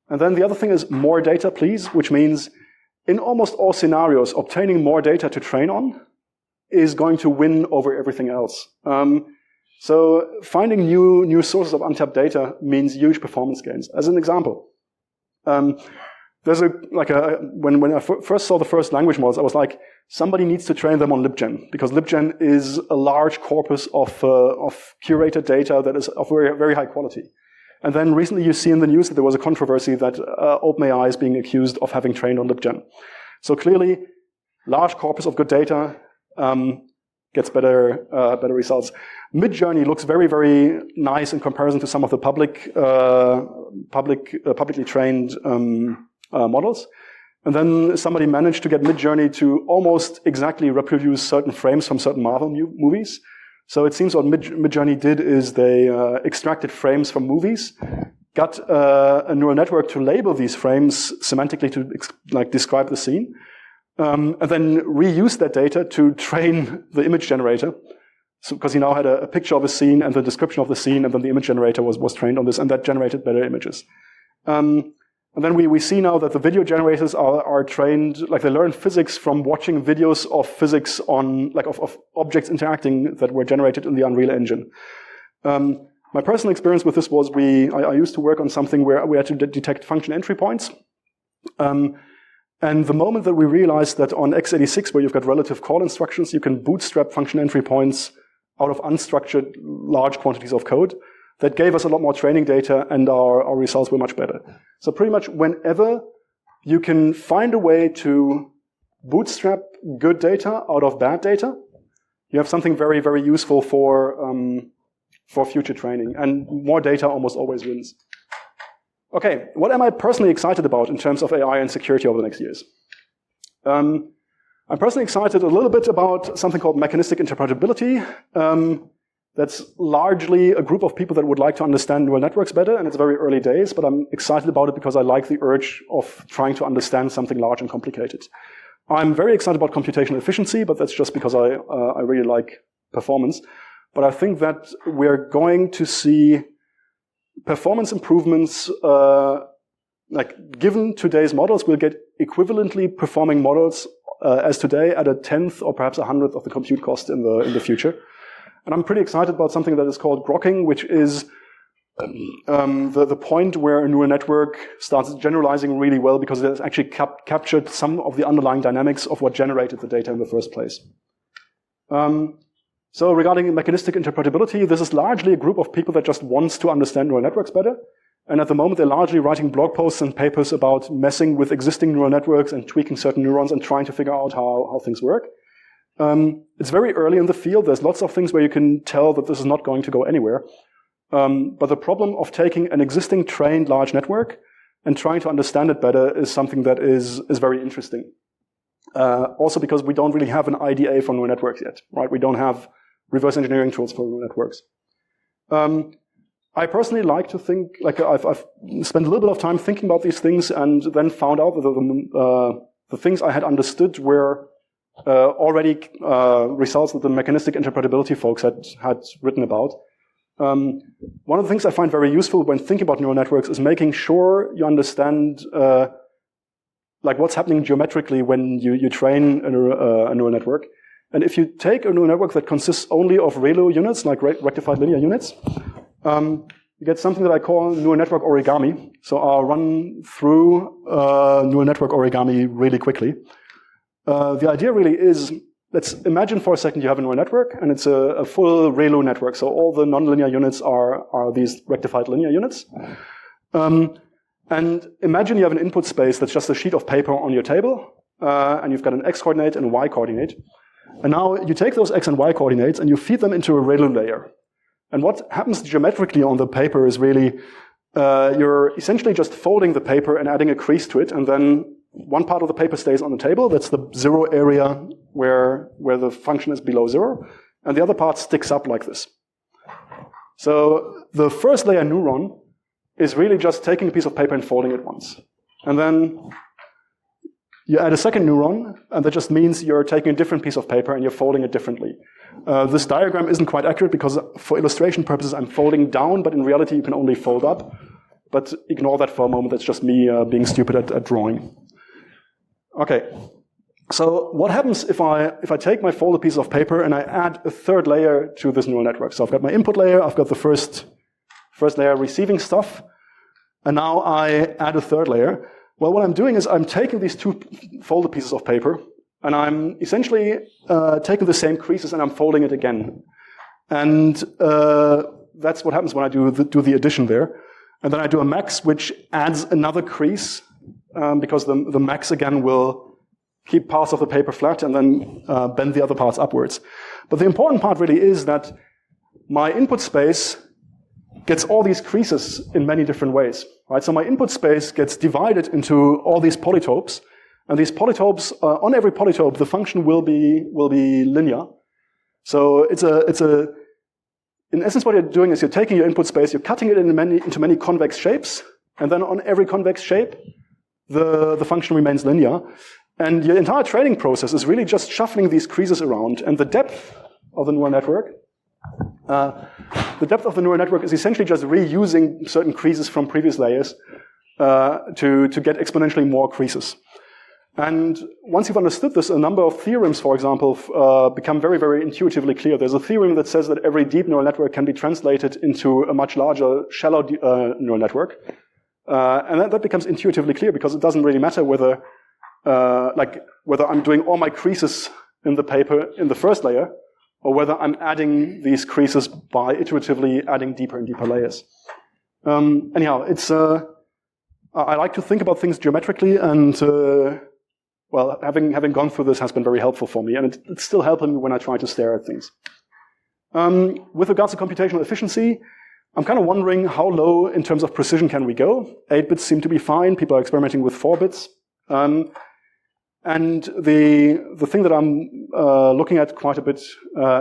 A: And then the other thing is more data, please, which means in almost all scenarios, obtaining more data to train on is going to win over everything else. So finding new sources of untapped data means huge performance gains. As an example, there's when I first saw the first language models, I was like, somebody needs to train them on LibGen, because LibGen is a large corpus of curated data that is of very, very high quality. And then recently you see in the news that there was a controversy that OpenAI is being accused of having trained on LibGen. So clearly, large corpus of good data gets better results. Midjourney looks very, very nice in comparison to some of the publicly trained models. And then somebody managed to get Midjourney to almost exactly reproduce certain frames from certain Marvel movies. So it seems what Midjourney did is they extracted frames from movies, got a neural network to label these frames semantically to describe the scene, and then reused that data to train the image generator. So, because he now had a picture of a scene and the description of the scene, and then the image generator was trained on this, and that generated better images. And then we see now that the video generators are trained, like they learn physics from watching videos of physics on, like of objects interacting that were generated in the Unreal Engine. My personal experience with this was I used to work on something where we had to detect function entry points. And the moment that we realized that on x86, where you've got relative call instructions, you can bootstrap function entry points out of unstructured large quantities of code, that gave us a lot more training data, and our results were much better. So pretty much whenever you can find a way to bootstrap good data out of bad data, you have something very, very useful for future training. And more data almost always wins. Okay, what am I personally excited about in terms of AI and security over the next years? I'm personally excited a little bit about something called mechanistic interpretability. That's largely a group of people that would like to understand neural networks better, and it's very early days, but I'm excited about it because I like the urge of trying to understand something large and complicated. I'm very excited about computational efficiency, but that's just because I really like performance. But I think that we're going to see performance improvements, like given today's models, we'll get equivalently performing models as today at a 10th or perhaps 100th of the compute cost in the future. And I'm pretty excited about something that is called grokking, which is the point where a neural network starts generalizing really well because it has actually captured some of the underlying dynamics of what generated the data in the first place. So regarding mechanistic interpretability, this is largely a group of people that just wants to understand neural networks better. And at the moment, they're largely writing blog posts and papers about messing with existing neural networks and tweaking certain neurons and trying to figure out how things work. It's very early in the field. There's lots of things where you can tell that this is not going to go anywhere. But the problem of taking an existing trained large network and trying to understand it better is something that is very interesting. Also because we don't really have an IDA for neural networks yet, right? We don't have reverse engineering tools for neural networks. I personally like to think, like I've spent a little bit of time thinking about these things and then found out that the things I had understood were already results that the mechanistic interpretability folks had written about. One of the things I find very useful when thinking about neural networks is making sure you understand like what's happening geometrically when you train a neural network. And if you take a neural network that consists only of ReLU units, like rectified linear units, you get something that I call neural network origami. So I'll run through neural network origami really quickly. The idea really is, let's imagine for a second you have a neural network, and it's a full ReLU network. So all the nonlinear units are these rectified linear units. And imagine you have an input space that's just a sheet of paper on your table, and you've got an x coordinate and a y coordinate. And now you take those x and y coordinates and you feed them into a ReLU layer. And what happens geometrically on the paper is really, you're essentially just folding the paper and adding a crease to it, and then one part of the paper stays on the table. That's the zero area where the function is below zero, and the other part sticks up like this. So the first layer neuron is really just taking a piece of paper and folding it once. And then you add a second neuron, and that just means you're taking a different piece of paper and you're folding it differently. This diagram isn't quite accurate because for illustration purposes I'm folding down, but in reality you can only fold up. But ignore that for a moment, that's just me being stupid at drawing. Okay, so what happens if I take my folded piece of paper and I add a third layer to this neural network? So I've got my input layer, I've got the first layer receiving stuff, and now I add a third layer. Well, what I'm doing is I'm taking these two folded pieces of paper, and I'm essentially taking the same creases and I'm folding it again. And that's what happens when I do the addition there. And then I do a max, which adds another crease, because the max again will keep parts of the paper flat and then bend the other parts upwards. But the important part really is that my input space gets all these creases in many different ways. Right? So my input space gets divided into all these polytopes, and these polytopes, on every polytope, the function will be linear. So in essence, what you're doing is you're taking your input space, you're cutting it into many convex shapes, and then on every convex shape, the function remains linear. And your entire training process is really just shuffling these creases around, and the depth of the neural network is essentially just reusing certain creases from previous layers to get exponentially more creases. And once you've understood this, a number of theorems, for example, become very, very intuitively clear. There's a theorem that says that every deep neural network can be translated into a much larger, shallow neural network. And that becomes intuitively clear because it doesn't really matter whether I'm doing all my creases in the paper in the first layer, or whether I'm adding these creases by iteratively adding deeper and deeper layers. Anyhow, I like to think about things geometrically, and having gone through this has been very helpful for me, and it's still helping me when I try to stare at things. With regards to computational efficiency, I'm kind of wondering how low in terms of precision can we go. 8 bits seem to be fine. People are experimenting with 4 bits. And the thing that I'm looking at quite a bit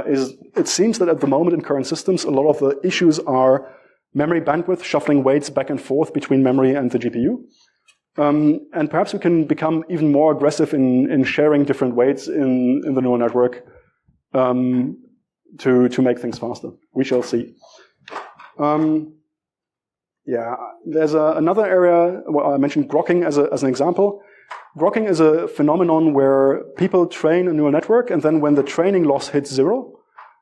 A: is it seems that at the moment in current systems, a lot of the issues are memory bandwidth, shuffling weights back and forth between memory and the GPU. And perhaps we can become even more aggressive in sharing different weights in the neural network to make things faster. We shall see. Yeah, there's another area. Well, I mentioned grokking as an example. Grokking is a phenomenon where people train a neural network, and then when the training loss hits 0,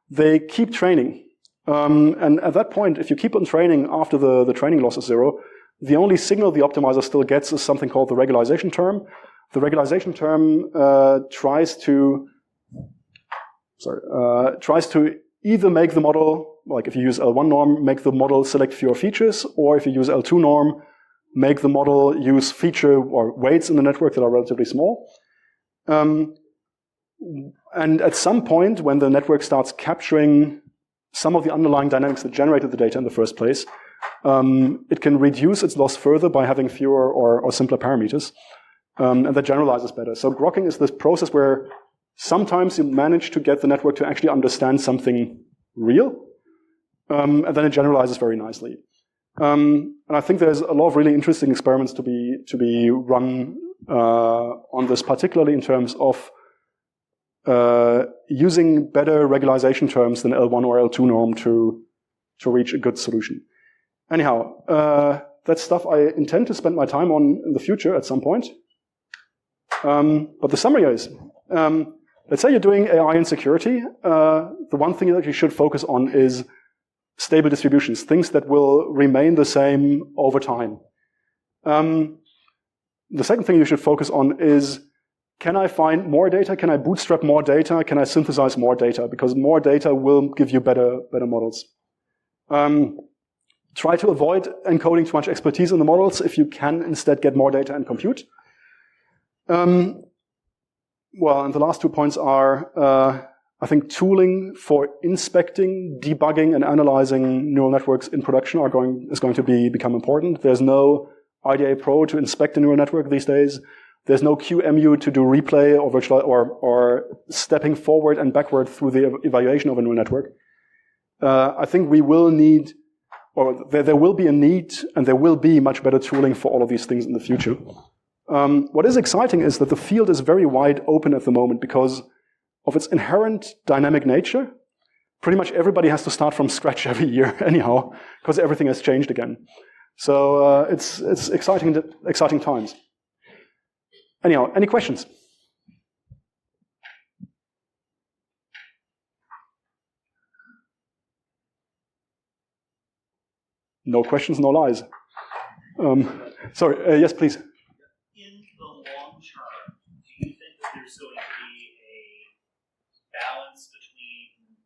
A: they keep training. And at that point, if you keep on training after the training loss is 0, the only signal the optimizer still gets is something called the regularization term. The regularization term tries to either make the model, like if you use L1 norm, make the model select fewer features, or if you use L2 norm, make the model use feature or weights in the network that are relatively small. And at some point, when the network starts capturing some of the underlying dynamics that generated the data in the first place, it can reduce its loss further by having fewer or simpler parameters. And that generalizes better. So grokking is this process where sometimes you manage to get the network to actually understand something real, and then it generalizes very nicely. And I think there's a lot of really interesting experiments to be run on this, particularly in terms of using better regularization terms than L1 or L2 norm to reach a good solution. Anyhow, that's stuff I intend to spend my time on in the future at some point. But the summary is, let's say you're doing AI in security. The one thing that you should focus on is stable distributions, things that will remain the same over time. The second thing you should focus on is, can I find more data? Can I bootstrap more data? Can I synthesize more data? Because more data will give you better models. Try to avoid encoding too much expertise in the models if you can instead get more data and compute. Well, and the last 2 points are, I think tooling for inspecting, debugging, and analyzing neural networks in production is going to become important. There's no IDA Pro to inspect a neural network these days. There's no QEMU to do replay or virtual or stepping forward and backward through the evaluation of a neural network. I think we will need, or there will be a need, and there will be much better tooling for all of these things in the future. What is exciting is that the field is very wide open at the moment because of its inherent dynamic nature. Pretty much everybody has to start from scratch every year anyhow, because everything has changed again. So it's exciting times. Anyhow, any questions? No questions, no lies. Sorry, yes, please.
B: In the long term, do you think that there's going to be a balance between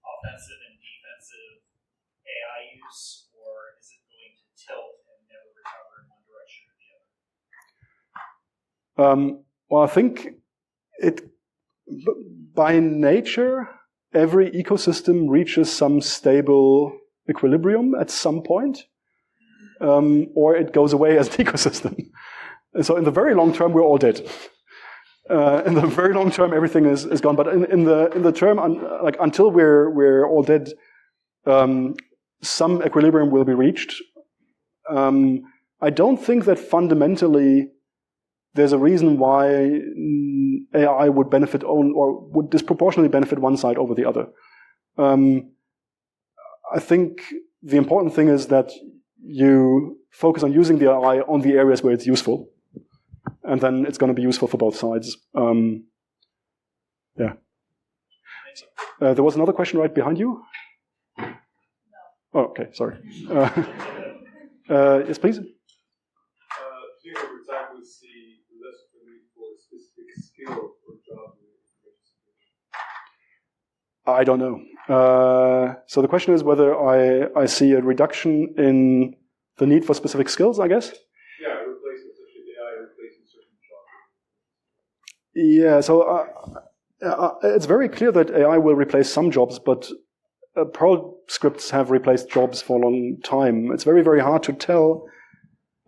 B: offensive and defensive AI use, or is it going to tilt and never recover in one direction or the other?
A: Well, I think by nature, every ecosystem reaches some stable equilibrium at some point, or it goes away as an ecosystem. And so in the very long term, we're all dead. In the very long term, everything is gone. But in the term, until we're all dead, some equilibrium will be reached. I don't think that fundamentally there's a reason why AI would benefit or would disproportionately benefit one side over the other. I think the important thing is that you focus on using the AI on the areas where it's useful, and then it's going to be useful for both sides. Yeah. There was another question right behind you? No. Oh, okay, sorry. Yes, please?
C: Over time, we see less of a need for a specific skill or job.
A: I don't know. So the question is whether I see a reduction in the need for specific skills, I guess?
C: Yeah, replacing essentially AI, replacing certain jobs.
A: Yeah, so it's very clear that AI will replace some jobs, but Perl scripts have replaced jobs for a long time. It's very, very hard to tell.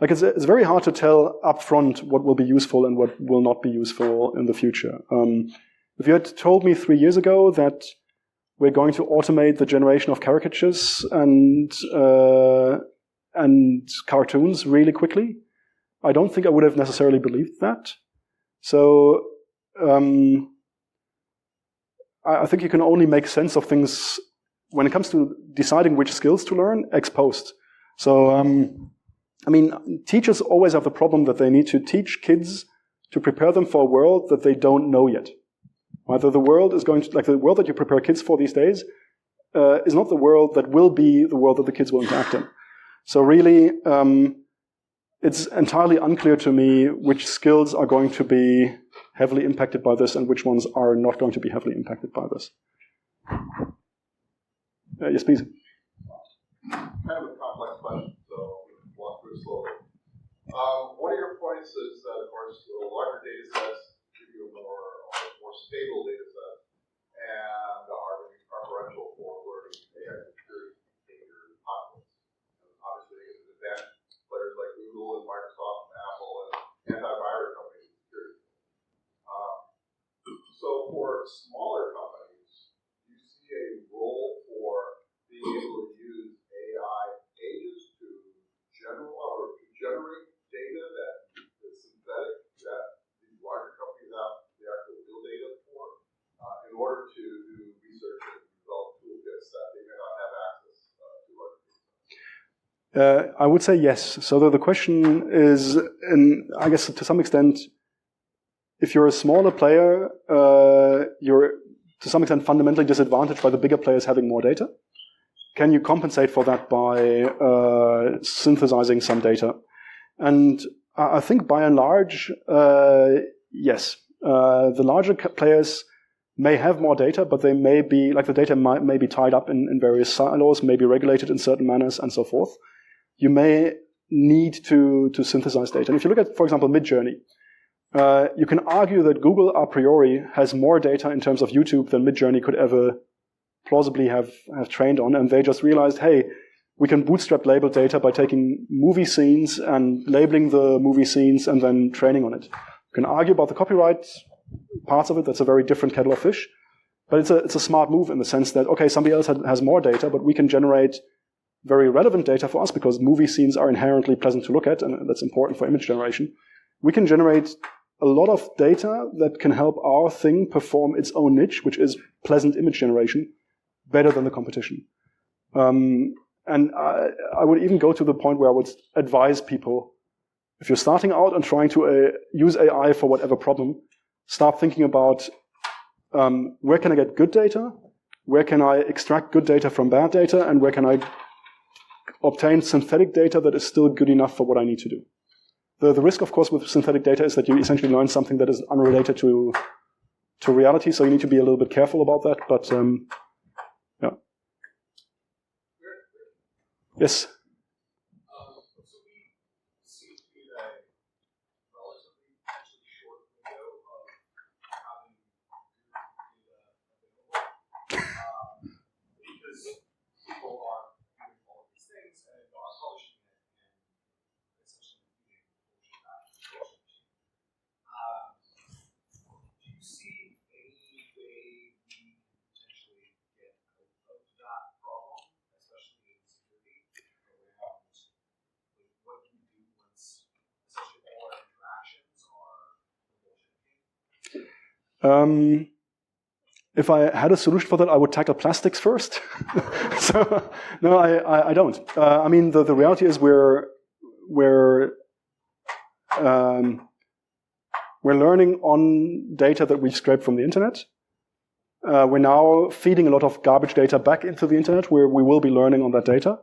A: Like it's very hard to tell upfront what will be useful and what will not be useful in the future. If you had told me 3 years ago that we're going to automate the generation of caricatures and cartoons really quickly, I don't think I would have necessarily believed that. So I think you can only make sense of things when it comes to deciding which skills to learn ex post. So I mean, teachers always have the problem that they need to teach kids to prepare them for a world that they don't know yet. Whether the world is going to, like the world that you prepare kids for these days, is not the world that will be the world that the kids will interact in. So really, it's entirely unclear to me which skills are going to be heavily impacted by this and which ones are not going to be heavily impacted by this. Yes, please.
D: Kind of a complex question, so walk through slowly. One of your points is that, of course, the larger data sets give you a more stable data set and are going to be preferential for learning AI security behavior conflicts. Obviously, it is advanced players like Google and Microsoft and Apple and antivirus companies in security. So for smaller companies, do you see a role for being able to use AI agents to generate data that is synthetic that these larger companies have the actual real data for in order to do research and develop toolkits that they may not have access to larger data?
A: I would say yes. So the question is, I guess to some extent, if you're a smaller player, you're to some extent fundamentally disadvantaged by the bigger players having more data. Can you compensate for that by synthesizing some data? And I think by and large, yes. The larger players may have more data, but they may be, like the data may be tied up in various silos, may be regulated in certain manners, and so forth. You may need to synthesize data. And if you look at, for example, Midjourney, you can argue that Google a priori has more data in terms of YouTube than Midjourney could ever plausibly have trained on, and they just realized, hey, we can bootstrap label data by taking movie scenes and labeling the movie scenes and then training on it. You can argue about the copyright parts of it. That's a very different kettle of fish. But it's a smart move in the sense that, okay, somebody else has more data, but we can generate very relevant data for us because movie scenes are inherently pleasant to look at, and that's important for image generation. We can generate a lot of data that can help our thing perform its own niche, which is pleasant image generation, better than the competition. And I would even go to the point where I would advise people, if you're starting out and trying to use AI for whatever problem, start thinking about where can I get good data, where can I extract good data from bad data, and where can I obtain synthetic data that is still good enough for what I need to do. The risk, of course, with synthetic data is that you essentially learn something that is unrelated to reality, so you need to be a little bit careful about that, but yeah. Yes?
D: So we seem to be in a relatively potentially short window of having data available because people are doing all of these things and are publishing it and essentially being published back to the social machine. Do you see any way we potentially get out of that problem, especially in security, around what do we do once essentially all our interactions are bullshit?
A: If I had a solution for that, I would tackle plastics first. So, no, I don't. I mean, the reality is we're learning on data that we've scraped from the internet. We're now feeding a lot of garbage data back into the internet where we will be learning on that data.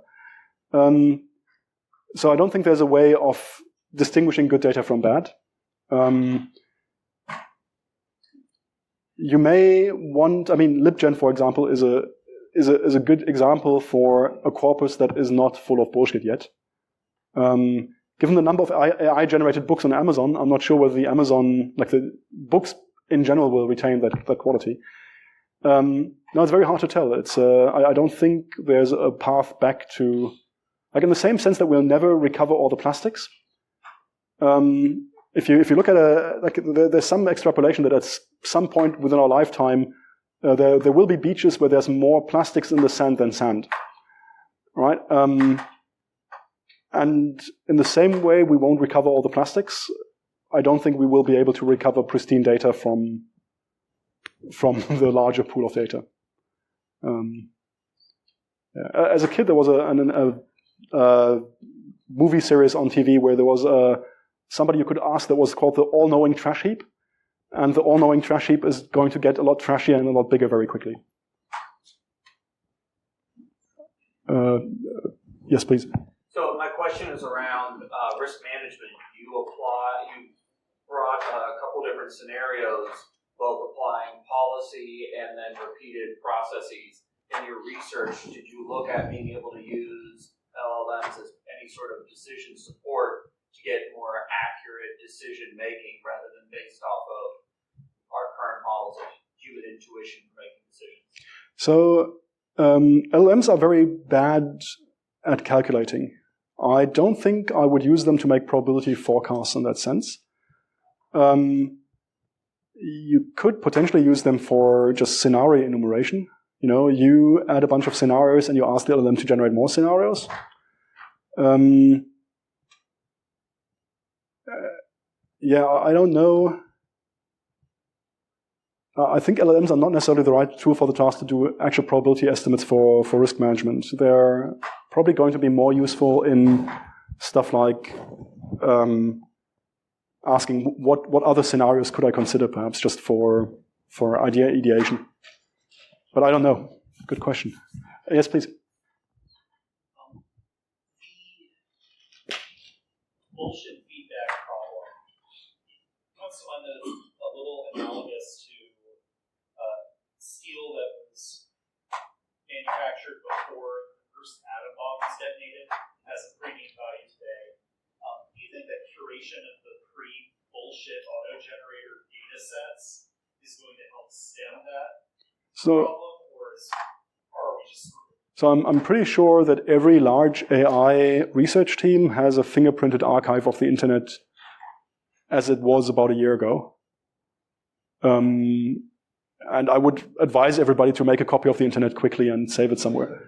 A: So I don't think there's a way of distinguishing good data from bad. You may want, I mean, LibGen, for example, is a good example for a corpus that is not full of bullshit yet. Given the number of AI-generated books on Amazon, I'm not sure whether the Amazon, like the books in general, will retain that quality. No, it's very hard to tell. I don't think there's a path back to, like in the same sense that we'll never recover all the plastics. If you look at there's some extrapolation that at some point within our lifetime, there will be beaches where there's more plastics in the sand than sand, right? And in the same way, we won't recover all the plastics. I don't think we will be able to recover pristine data from the larger pool of data. As a kid, there was a movie series on TV where there was somebody you could ask that was called the all-knowing trash heap. And the all-knowing trash heap is going to get a lot trashier and a lot bigger very quickly. Yes, please.
E: So my question is around risk management. You brought a couple different scenarios, both applying policy and then repeated processes. In your research, did you look at being able to use LLMs as any sort of decision support to get more accurate decision making rather than based off of our current models of human intuition for making decisions? So
A: LLMs are very bad at calculating. I don't think I would use them to make probability forecasts in that sense. You could potentially use them for just scenario enumeration. You know, you add a bunch of scenarios and you ask the LLM to generate more scenarios. Yeah, I don't know. I think LLMs are not necessarily the right tool for the task to do actual probability estimates for risk management. They're probably going to be more useful in stuff like asking what other scenarios could I consider, perhaps just for idea ideation. But I don't know. Good question. Yes, please.
B: Bullshit feedback problem. That's one that is a little analogous to steel that was manufactured before the first atom bomb was detonated has a premium value today. Do you think that curation of the pre-bullshit auto-generator data sets is going to help stem that problem, or are we just...
A: So I'm pretty sure that every large AI research team has a fingerprinted archive of the internet as it was about a year ago. And I would advise everybody to make a copy of the internet quickly and save it somewhere.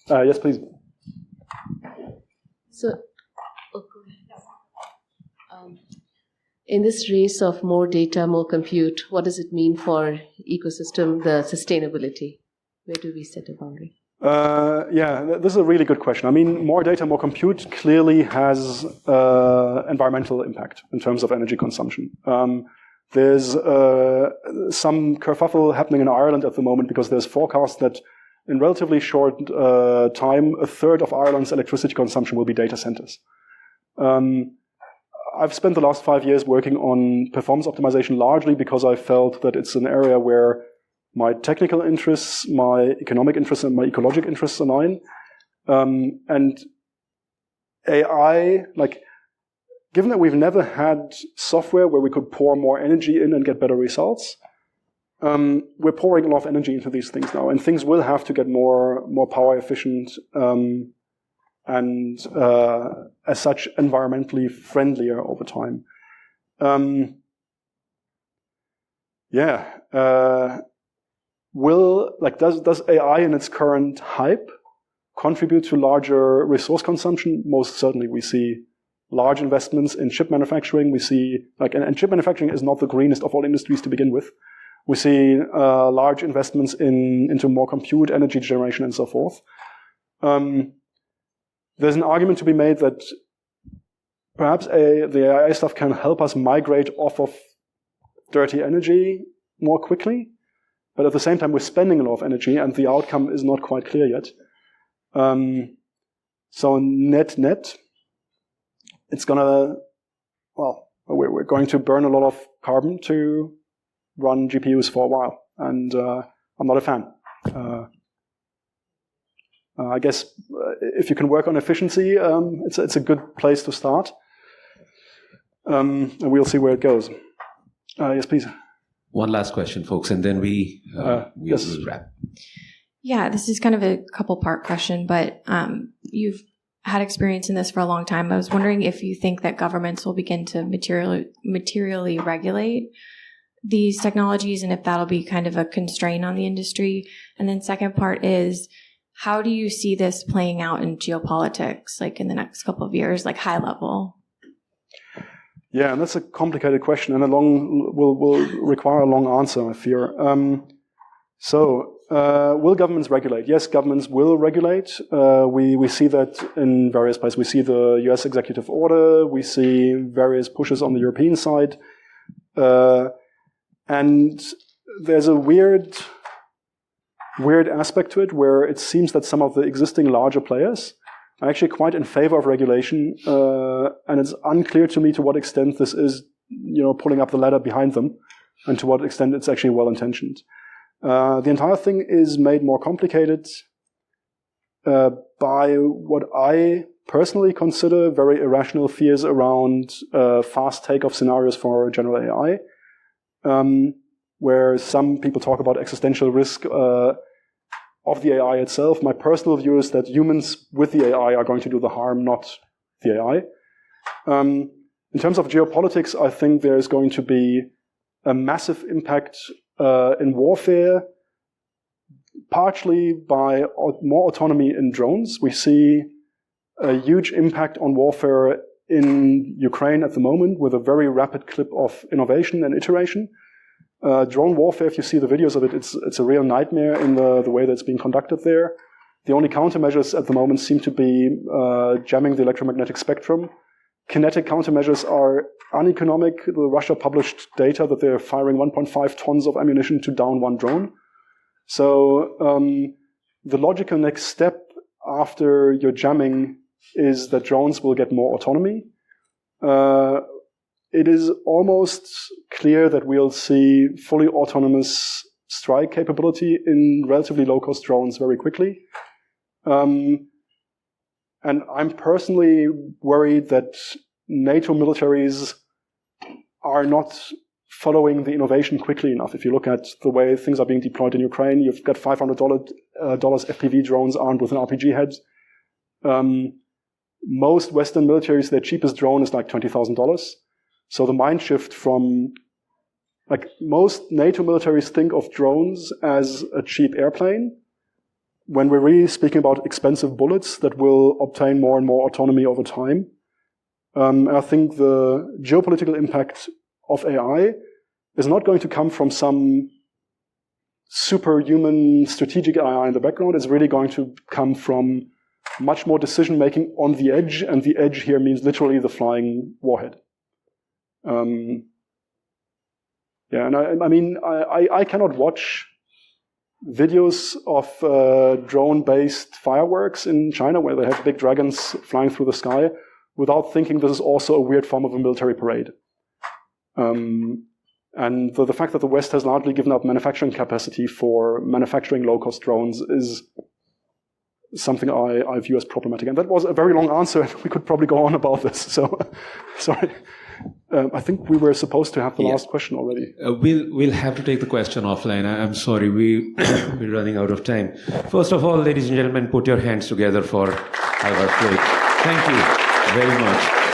A: Yes, please.
F: So, go ahead. In this race of more data, more compute, what does it mean for ecosystem, the sustainability? Where do we set a boundary?
A: Yeah, this is a really good question. I mean, more data, more compute clearly has environmental impact in terms of energy consumption. There's some kerfuffle happening in Ireland at the moment because there's forecasts that in relatively short time, a third of Ireland's electricity consumption will be data centers. I've spent the last 5 years working on performance optimization largely because I felt that it's an area where my technical interests, my economic interests, and my ecologic interests align. And AI, like, given that we've never had software where we could pour more energy in and get better results, we're pouring a lot of energy into these things now, and things will have to get more power efficient and as such environmentally friendlier over time. Does AI in its current hype contribute to larger resource consumption? Most certainly. We see large investments in chip manufacturing. We see, and chip manufacturing is not the greenest of all industries to begin with. We see large investments into more compute, energy generation, and so forth. There's an argument to be made that perhaps the AI stuff can help us migrate off of dirty energy more quickly, but at the same time we're spending a lot of energy and the outcome is not quite clear yet. So net, it's gonna, we're going to burn a lot of carbon to run GPUs for a while, and I'm not a fan. I guess if you can work on efficiency, it's a good place to start, and we'll see where it goes. Yes, please.
G: One last question, folks, and then we'll wrap.
H: Yeah, this is kind of a couple-part question, but you've had experience in this for a long time. I was wondering if you think that governments will begin to materially regulate these technologies, and if that'll be kind of a constraint on the industry. And then second part is, how do you see this playing out in geopolitics, like in the next couple of years, like high level?
A: Yeah, and that's a complicated question, and will require a long answer, I fear. Will governments regulate? Yes, governments will regulate. We see that in various places. We see the US executive order. We see various pushes on the European side. And there's a weird aspect to it where it seems that some of the existing larger players are actually quite in favor of regulation. And it's unclear to me to what extent this is, pulling up the ladder behind them and to what extent it's actually well-intentioned. The entire thing is made more complicated by what I personally consider very irrational fears around fast takeoff scenarios for general AI, where some people talk about existential risk of the AI itself. My personal view is that humans with the AI are going to do the harm, not the AI. In terms of geopolitics, I think there's going to be a massive impact in warfare, partially by more autonomy in drones. We see a huge impact on warfare in Ukraine at the moment with a very rapid clip of innovation and iteration. Drone warfare, if you see the videos of it, it's a real nightmare in the way that's being conducted there. The only countermeasures at the moment seem to be jamming the electromagnetic spectrum. Kinetic countermeasures are uneconomic. Russia published data that they're firing 1.5 tons of ammunition to down one drone. So the logical next step after your jamming is that drones will get more autonomy. It is almost clear that we'll see fully autonomous strike capability in relatively low-cost drones very quickly. And I'm personally worried that NATO militaries are not following the innovation quickly enough. If you look at the way things are being deployed in Ukraine, you've got $500 FPV drones armed with an RPG head. Most Western militaries, their cheapest drone is like $20,000. So the mind shift from, like, most NATO militaries think of drones as a cheap airplane, when we're really speaking about expensive bullets that will obtain more and more autonomy over time. I think the geopolitical impact of AI is not going to come from some superhuman strategic AI in the background. It's really going to come from much more decision-making on the edge, and the edge here means literally the flying warhead. I cannot watch videos of drone-based fireworks in China where they have big dragons flying through the sky without thinking this is also a weird form of a military parade. And the fact that the West has largely given up manufacturing capacity for manufacturing low-cost drones is something I view as problematic. And that was a very long answer, and we could probably go on about this. So, sorry. I think we were supposed to have the last question already.
G: We'll have to take the question offline. I'm sorry, we're running out of time. First of all, ladies and gentlemen, put your hands together for Halvar Flake. Thank you very much.